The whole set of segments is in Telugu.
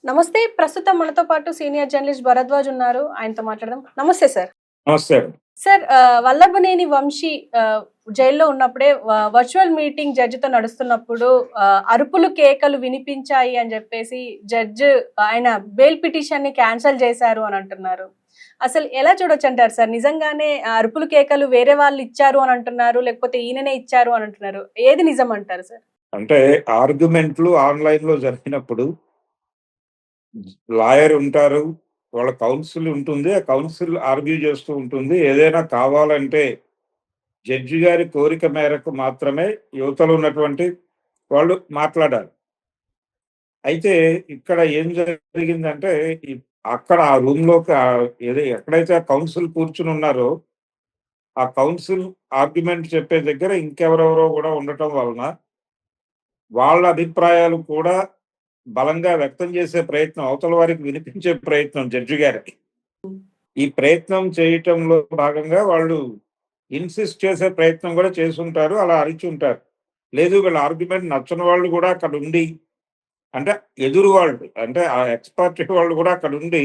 నమస్తే. ప్రస్తుతం మనతో పాటు సీనియర్ జర్నలిస్ట్ భరద్వాజ్ ఉన్నారు. ఆయనతో మాట్లాడదాం. నమస్తే సార్. నమస్తే అండి. సార్ వల్లభనేని వంశీ జైల్‌లో ఉన్నప్పుడే వర్చువల్ మీటింగ్ జడ్జితో నడుస్తున్నప్పుడు అరుపులు, కేకలు వినిపించాయి అని జెప్పేసి జడ్జ్ ఆయన బెయిల్ పిటిషన్‌ని క్యాన్సెల్ చేశారు అని అంటున్నారు. అసలు ఎలా చూడొచ్చంటారు సార్? నిజంగానే అరుపులు, కేకలు వేరే వాళ్ళు ఇచ్చారు అని అంటున్నారు. లేకపోతే ఈయననే ఇచ్చారు అని అంటున్నారు. ఏది నిజం అంటారు సార్? అంటే ఆర్గ్యుమెంట్లు ఆన్‌లైన్‌లో జరిగినప్పుడు లాయర్ ఉంటారు. వాళ్ళ కౌన్సిల్ ఉంటుంది. ఆ కౌన్సిల్ ఆర్గ్యూ చేస్తూ ఉంటుంది. ఏదైనా కావాలంటే జడ్జి గారి కోరిక మేరకు మాత్రమే యువతలో ఉన్నటువంటి వాళ్ళు మాట్లాడాలి. అయితే ఇక్కడ ఏం జరిగిందంటే అక్కడ ఆ రూమ్‌లోకి ఎక్కడైతే ఆ కౌన్సిల్ కూర్చొని ఉన్నారో, ఆ కౌన్సిల్ ఆర్గ్యుమెంట్ చెప్పే దగ్గర ఇంకెవరెవరో కూడా ఉండటం వలన వాళ్ళ అభిప్రాయాలు కూడా బలంగా వ్యక్తం చేసే ప్రయత్నం, అవతల వారికి వినిపించే ప్రయత్నం జడ్జి గారికి. ఈ ప్రయత్నం చేయటంలో భాగంగా వాళ్ళు ఇన్సిస్ట్ చేసే ప్రయత్నం కూడా చేసుంటారు. అలా అరిచుంటారు. లేదు వీళ్ళ ఆర్గ్యుమెంట్ నచ్చని వాళ్ళు కూడా అక్కడుండి, అంటే ఎదురు వాళ్ళు, అంటే ఆ ఎక్స్ పార్టీ వాళ్ళు కూడా అక్కడుండి,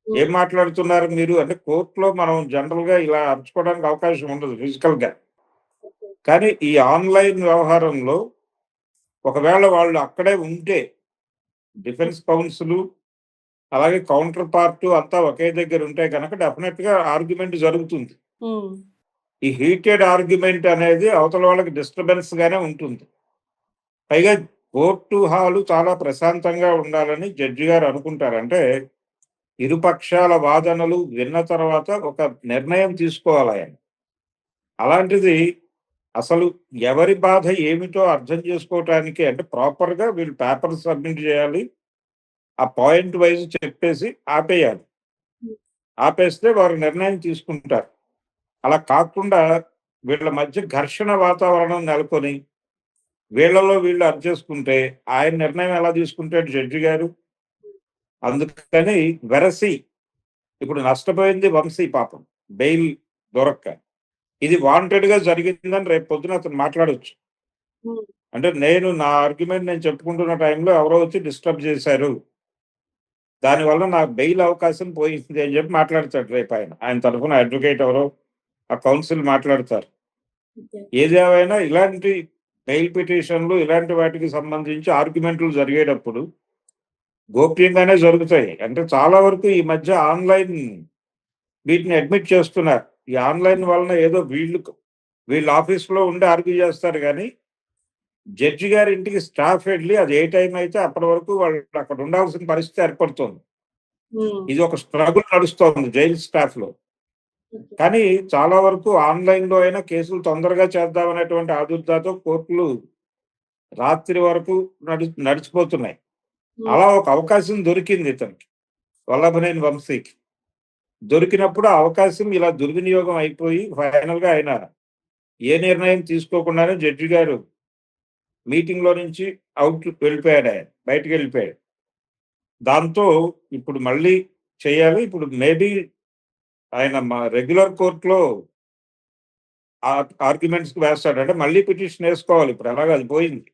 "ఏం మాట్లాడుతున్నారు మీరు?" అంటే కోర్ట్‌లో మనం జనరల్‌గా ఇలా అరుచుకోవడానికి అవకాశం ఉండదు ఫిజికల్‌గా. కానీ ఈ ఆన్‌లైన్ వ్యవహారంలో ఒకవేళ వాళ్ళు అక్కడే ఉంటే డిఫెన్స్ కౌన్సిలు, అలాగే కౌంటర్ పార్ట్ అంతా ఒకే దగ్గర ఉంటే గనక డెఫినెట్‌గా ఆర్గ్యుమెంట్ జరుగుతుంది. హ్మ్. ఈ హీటెడ్ ఆర్గ్యుమెంట్ అనేది అవతల వాళ్ళకి డిస్టర్బెన్స్ గానే ఉంటుంది. పైగా కోర్టు హాలు చాలా ప్రశాంతంగా ఉండాలని జడ్జి గారు అనుకుంటారు. అంటే ఇరుపక్షాల వాదనలు విన్న తర్వాత ఒక నిర్ణయం తీసుకోవాలాయన. అలాంటిది అసలు ఎవరి బాధ ఏమిటో అర్థం చేసుకోవటానికి, అంటే ప్రాపర్‌గా వీళ్ళు పేపర్ సబ్మిట్ చేయాలి. ఆ పాయింట్ వైస్ చెప్పేసి ఆపేయాలి. ఆపేస్తే వారు నిర్ణయం తీసుకుంటారు. అలా కాకుండా వీళ్ళ మధ్య ఘర్షణ వాతావరణం నెలకొని, వీళ్ళలో వీళ్ళు అరిచేసుకుంటే ఆయన నిర్ణయం ఎలా తీసుకుంటాడు జడ్జి గారు? అందుకని వెరసి ఇప్పుడు నష్టపోయింది వంశీ పాపం. బెయిల్ దొరక్క. ఇది వాంటెడ్‌గా జరిగిందని రేపు పొద్దున అతను మాట్లాడొచ్చు. హ్మ్. అంటే నా ఆర్గ్యుమెంట్ నేను చెప్పుకుంటున్న టైంలో ఎవరో వచ్చి డిస్టర్బ్ చేశారు. దానివల్ల నాకు బెయిల్ అవకాశం పోయింది అని చెప్పి మాట్లాడతాడు రేపాయన. ఆయన తరఫున అడ్వకేట్ ఎవరో ఆ కౌన్సిల్ మాట్లాడతారు. ఓకే. ఏదేమైనా ఇలాంటి బెయిల్ పిటిషన్‌లు ఇలాంటి వాటికి సంబంధించి ఆర్గ్యుమెంట్లు జరిగేటప్పుడు గోప్యంగానే జరుగుతాయి. అంటే చాలా వరకు ఈ మధ్య ఆన్‌లైన్ వీటిని అడ్మిట్ చేస్తున్నారు. ఈ ఆన్‌లైన్ వలన ఏదో వీళ్ళు ఆఫీస్‌లో ఉండి ఆర్గ్యూ చేస్తారు గానీ, జడ్జి గారి ఇంటికి స్టాఫ్ ఎళ్లి అది ఏ టైం అయితే అప్పటి వరకు వాళ్ళు అక్కడ ఉండాల్సిన పరిస్థితి ఏర్పడుతోంది. హ్మ్. ఇది ఒక స్ట్రగుల్ నడుస్తోంది జైలు స్టాఫ్‌లో. ఓకే. కానీ చాలా వరకు ఆన్‌లైన్‌లో అయినా కేసులు తొందరగా చేద్దామనేటువంటి ఆదుర్దాతో కోర్టులు రాత్రి వరకు నడిచిపోతున్నాయి. హ్మ్. అలా ఒక అవకాశం దొరికింది ఇతనికి. వల్లభనేని వంశీకి. దొరికినప్పుడు ఆ అవకాశం ఇలా దుర్వినియోగం అయిపోయి ఫైనల్‌గా ఆయన ఏ నిర్ణయం తీసుకోకుండానే జడ్జి గారు మీటింగ్‌లో నుంచి వెళ్ళిపోయాడాయన. బయటికెళ్ళిపోయాడు. దాంతో ఇప్పుడు మళ్ళీ చేయాలి. ఇప్పుడు మేబీ ఆయన రెగ్యులర్ కోర్ట్‌లో ఆర్గ్యుమెంట్స్‌కి వేస్తాడు. అంటే మళ్ళీ పిటిషన్ ఏసుకోవాలి. ఇప్పుడు ఎలాగో అది పోయింది.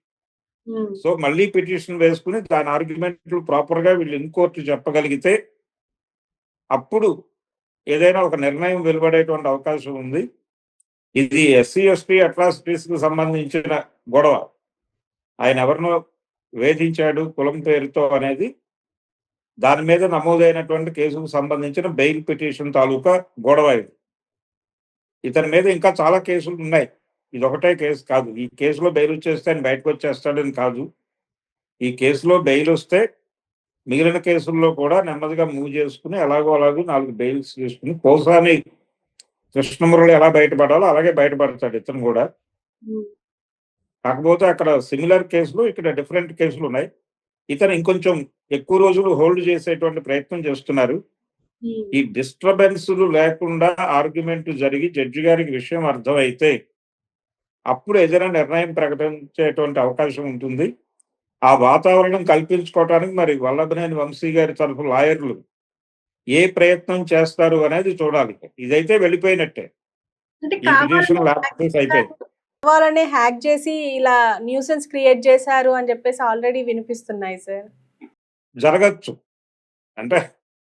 హ్మ్. సో, మళ్ళీ పిటిషన్ వేసుకొని దాని ఆర్గ్యుమెంట్లు ప్రాపర్‌గా వీళ్ళు ఇన్ కోర్ట్ చెప్పగలిగితే అప్పుడు ఏదైనా ఒక నిర్ణయం వెలువడేటువంటి అవకాశం ఉంది. ఇది ఎస్సీ, ఎస్టీ అట్రాసిటీస్‌కి సంబంధించిన గొడవ. ఆయన ఎవరినో వేధించాడు కులం పేరుతో అనేది దాని మీద నమోదైనటువంటి కేసుకు సంబంధించిన బెయిల్ పిటిషన్ తాలూకా గొడవ ఇది. ఇతని మీద ఇంకా చాలా కేసులున్నాయి. ఇదొకటే కేసు కాదు. ఈ కేసులో బెయిల్ వచ్చేస్తే ఆయన బయటకొచ్చేస్తాడని కాదు. ఈ కేసులో బెయిలొస్తే మిగిలిన కేసుల్లో కూడా నెమ్మదిగా మూవ్ చేసుకొని ఎలాగో అలాగో 4 బెయిల్స్ తీసుకొని పోసాని కృష్ణమురళి ఎలా బయటపడాలో అలాగే బయటపడతాడు ఇతను గూడా. హ్మ్. కాకపోతే అక్కడ సిమిలర్ కేసులు, ఇక్కడ డిఫరెంట్ కేసులున్నాయి. ఇతను ఇంకొంచెం ఎక్కువ రోజులు హోల్డ్ చేసేటువంటి ప్రయత్నం చేస్తున్నారు. హ్మ్. ఈ డిస్టర్బెన్స్‌లు లేకుండా ఆర్గ్యుమెంట్ జరిగి జడ్జి గారికి విషయం అర్థమైతే అప్పుడు ఏదైనా నిర్ణయం ప్రకటించేటువంటి అవకాశం ఉంటుంది. ఆ వాతావరణం కల్పించుకోవటానికి మరి వల్లభనేని వంశీ గారి తరఫు లాయర్లు ఏ ప్రయత్నం చేస్తారు అనేది చూడాలి. ఇదైతే వెళ్ళిపోయినట్టే. అంటే ఈ పిటిషన్ ల్యాప్సెస్ అయిపోయింది. కావాలనే హ్యాక్ చేసి ఇలా న్యూసెన్స్ క్రియేట్ చేశారు అని చెప్పేసి ఆల్రెడీ వినిపిస్తున్నాయి సార్. జరగచ్చు. అంటే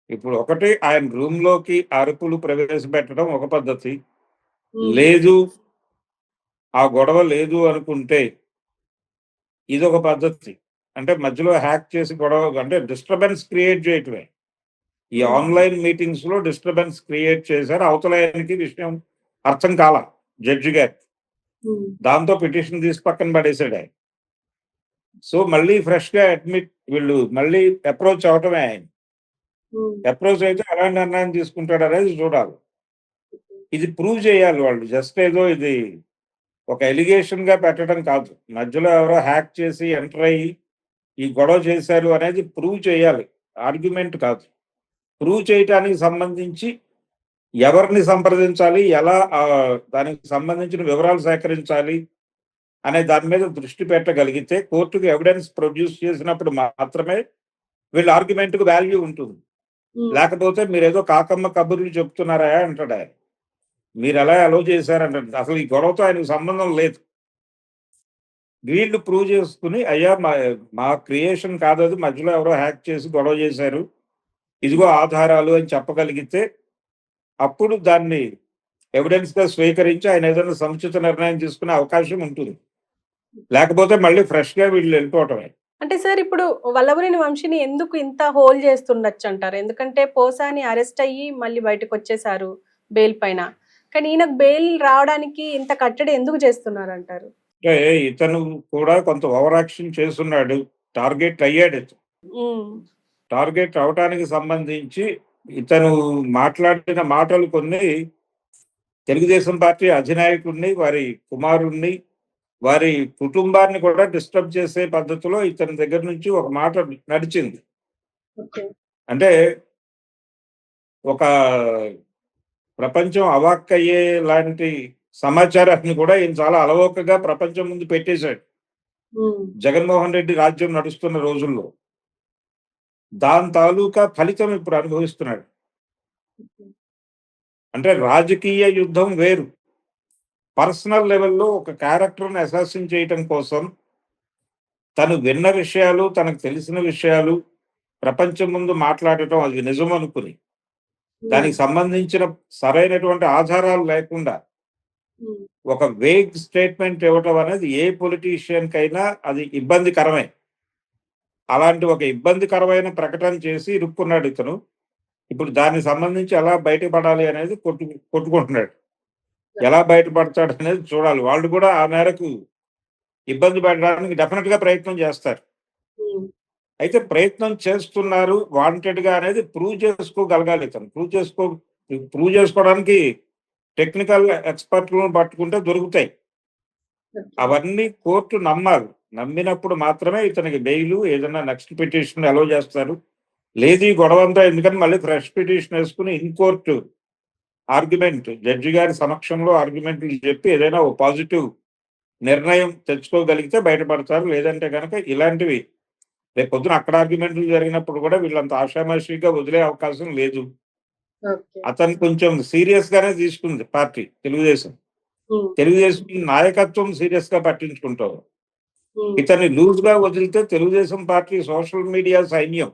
ఇప్పుడు ఒకటి ఆయన రూమ్‌లోకి అరుపులు ప్రవేశపెట్టడం ఒక పద్ధతి. లేదు, ఆ గొడవ లేదు అనుకుంటే ఇదొక పద్ధతి. అంటే మధ్యలో హ్యాక్ చేసి గొడవ అంటే డిస్టర్బెన్స్ క్రియేట్ చేయటమే. ఈ ఆన్‌లైన్ మీటింగ్స్‌లో డిస్టర్బెన్స్ క్రియేట్ చేశారు. అవతల ఆయనకి విషయం అర్థం కాల జడ్జి గారికి. దాంతో పిటిషన్ తీసి పక్కన పడేసాడాయన. సో, మళ్ళీ ఫ్రెష్‌గా వీళ్ళు మళ్ళీ అప్రోచ్ అవ్వటమే ఆయన. అప్రోచ్ అయితే ఎలాంటి నిర్ణయం తీసుకుంటాడనేది చూడాలి. ఇది ప్రూవ్ చేయాలి వాళ్ళు. జస్ట్ ఏదో ఇది ఒక ఎలిగేషన్‌గా పెట్టడం కాదు. మధ్యలో ఎవరో హ్యాక్ చేసి ఎంటర్ అయ్యి ఈ గొడవ చేశారు అనేది ప్రూవ్ చేయాలి. ఆర్గ్యుమెంట్ కాదు. ప్రూవ్ చేయటానికి సంబంధించి ఎవరిని సంప్రదించాలి, ఎలా దానికి సంబంధించిన వివరాలు సేకరించాలి అనే దాని మీద దృష్టి పెట్టగలిగితే కోర్టుకి ఎవిడెన్స్ ప్రొడ్యూస్ చేసినప్పుడు మాత్రమే వీళ్ళ ఆర్గ్యుమెంట్‌కి వాల్యూ ఉంటుంది. లేకపోతే మీరేదో కాకమ్మ కబుర్లు చెప్తున్నారా అంటాడు ఆయన. మీరెలా అలౌ చేశారంటాడు. అసలు ఈ గొడవతో ఆయనకు సంబంధం లేదు. వీళ్ళు ప్రూవ్ చేసుకొని అయ్యా మా క్రియేషన్ కాదది, మధ్యలో ఎవరో హ్యాక్ చేసి గొడవ చేశారు. ఇదిగో ఆధారాలు అని చెప్పగలిగితే అప్పుడు దాన్ని ఎవిడెన్స్‌గా స్వీకరించి ఆయన ఏదైనా సముచిత నిర్ణయం తీసుకునే అవకాశం ఉంటుంది. లేకపోతే మళ్ళీ ఫ్రెష్‌గా వీళ్ళు వెళ్ళిపోవటమే. అంటే సార్ ఇప్పుడు వల్లభనేని వంశీని ఎందుకు ఇంత హోల్డ్ చేస్తుండొచ్చు అంటారు? ఎందుకంటే పోసాని అరెస్ట్ అయ్యి మళ్ళీ బయటకొచ్చేసారు బెయిల్ పైన. కానీ ఈయనకు బెయిల్ రావడానికి ఇంత కట్టడి ఎందుకు చేస్తున్నారంటారు? అంటే ఇతను కూడా కొంత ఓవర్ యాక్షన్ చేస్తున్నాడు. టార్గెట్ అయ్యాడు. హ్మ్. టార్గెట్ అవ్వటానికి సంబంధించి ఇతను మాట్లాడిన మాటలు కొన్ని తెలుగుదేశం పార్టీ అధినాయకుడిని, వారి కుమారుడిని, వారి కుటుంబాన్ని కూడా డిస్టర్బ్ చేసే పద్ధతిలో ఇతని దగ్గర నుంచి ఒక మాట నడిచింది. ఓకే. అంటే ఒక ప్రపంచం అవాక్కయ్యే లాంటి సమాచారాన్ని కూడా ఈయన చాలా అలవోకగా ప్రపంచం ముందు పెట్టేశాడు. జగన్మోహన్ రెడ్డి రాజ్యం నడుస్తున్న రోజుల్లో. దాని తాలూకా ఫలితం ఇప్పుడు అనుభవిస్తున్నాడు. అంటే రాజకీయ యుద్ధం వేరు. పర్సనల్ లెవెల్‌లో ఒక క్యారెక్టర్‌ని అసాసిన్ చేయటం కోసం తను విన్న విషయాలు, తనకు తెలిసిన విషయాలు ప్రపంచం ముందు మాట్లాడటం అది నిజం అనుకుని, దానికి సంబంధించిన సరైనటువంటి ఆధారాలు లేకుండా ఒక వేగ్ స్టేట్మెంట్ ఇవ్వటం అనేది ఏ పొలిటీషియన్‌కైనా అది ఇబ్బందికరమే. అలాంటి ఒక ఇబ్బందికరమైన ప్రకటన చేసి ఇరుక్కున్నాడు ఇతను. ఇప్పుడు దానికి సంబంధించి ఎలా బయటపడాలి అనేది కొట్టుకుంటున్నాడు. ఎలా బయటపడతాడనేది చూడాలి. వాళ్ళు కూడా ఆ మేరకు ఇబ్బంది పెట్టడానికి డెఫినిట్‌గా ప్రయత్నం చేస్తారు. అయితే ప్రయత్నం చేస్తున్నారు వాంటెడ్‌గా అనేది ప్రూవ్ చేసుకోగలగాలి ఇతను. ప్రూవ్ చేసుకోవడానికి టెక్నికల్ ఎక్స్‌పర్ట్‌లను పట్టుకుంటే దొరుకుతాయి. అవన్నీ కోర్టు నమ్మాలి. నమ్మినప్పుడు మాత్రమే ఇతనికి బెయిలు, ఏదైనా నెక్స్ట్ పిటిషన్ అలౌ చేస్తారు. లేదు ఈ గొడవంతా ఎందుకని మళ్ళీ ఫ్రెష్ పిటిషన్ వేసుకుని ఇన్ కోర్టు ఆర్గ్యుమెంట్ జడ్జి గారి సమక్షంలో ఆర్గ్యుమెంట్లు చెప్పి ఏదైనా ఓ పాజిటివ్ నిర్ణయం తెచ్చుకోగలిగితే బయటపడతారు. లేదంటే గనక ఇలాంటివి రేపు పొద్దున అక్కడ ఆర్గ్యుమెంట్లు జరిగినప్పుడు కూడా వీళ్ళంత ఆషామాషిగా వదిలే అవకాశం లేదు. అతను కొంచెం సీరియస్ గానే తీసుకుంది పార్టీ తెలుగుదేశం. తెలుగుదేశం నాయకత్వం సీరియస్ గా పట్టించుకుంటారు. ఇతన్ని లూజ్ గా వదిలితే తెలుగుదేశం పార్టీ సోషల్ మీడియా సైన్యం